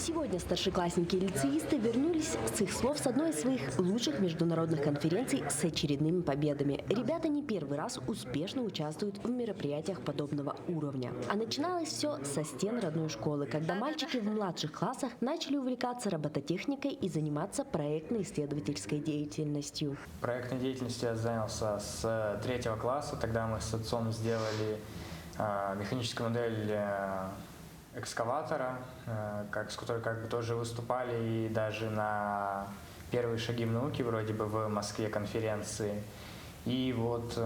Сегодня старшеклассники и лицеисты вернулись, с их слов, с одной из своих лучших международных конференций с очередными победами. Ребята не первый раз успешно участвуют в мероприятиях подобного уровня. А начиналось все со стен родной школы, когда мальчики в младших классах начали увлекаться робототехникой и заниматься проектно-исследовательской деятельностью. Проектной деятельностью я занялся с 3 класса. Тогда мы с отцом сделали механическую модель экскаватора, с которой тоже выступали и даже на первые шаги в науке вроде бы в Москве конференции. И вот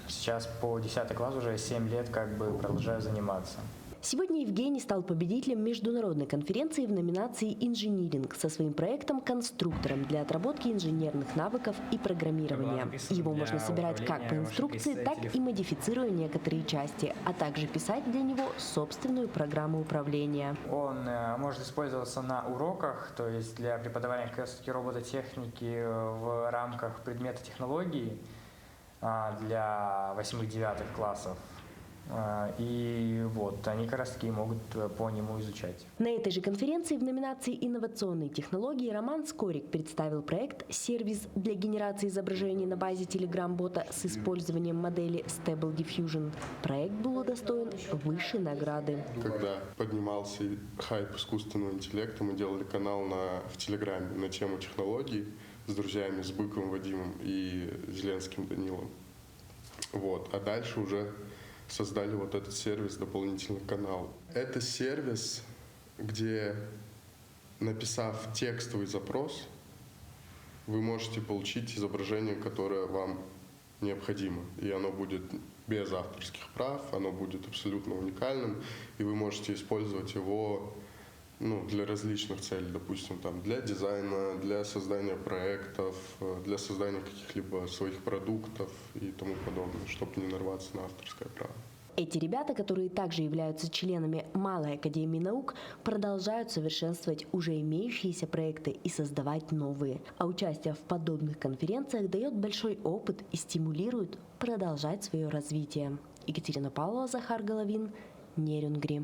сейчас по 10 класс уже 7 лет продолжаю заниматься. Сегодня Евгений стал победителем международной конференции в номинации «Инжиниринг» со своим проектом «Конструктором» для отработки инженерных навыков и программирования. Его можно собирать как по инструкции, так и модифицируя некоторые части, а также писать для него собственную программу управления. Он может использоваться на уроках, то есть для преподавания робототехники в рамках предмета технологии для 8-9 классов. И вот они как раз таки могут по нему изучать. На этой же конференции в номинации «Инновационные технологии» Роман Скорик представил проект «Сервис для генерации изображений на базе Telegram-бота с использованием модели Stable Diffusion». Проект был удостоен высшей награды. Когда поднимался хайп искусственного интеллекта, мы делали канал в Телеграме на тему технологий с друзьями, с Быковым Вадимом и Зеленским Данилом. Вот. А дальше уже создали вот этот сервис, дополнительный канал. Это сервис, где, написав текстовый запрос, вы можете получить изображение, которое вам необходимо. И оно будет без авторских прав, оно будет абсолютно уникальным, и вы можете использовать его для различных целей, допустим, для дизайна, для создания проектов, для создания каких-либо своих продуктов и тому подобное, чтобы не нарваться на авторское право. Эти ребята, которые также являются членами Малой академии наук, продолжают совершенствовать уже имеющиеся проекты и создавать новые. А участие в подобных конференциях дает большой опыт и стимулирует продолжать свое развитие. Екатерина Павлова, Захар Головин, Нерюнгри.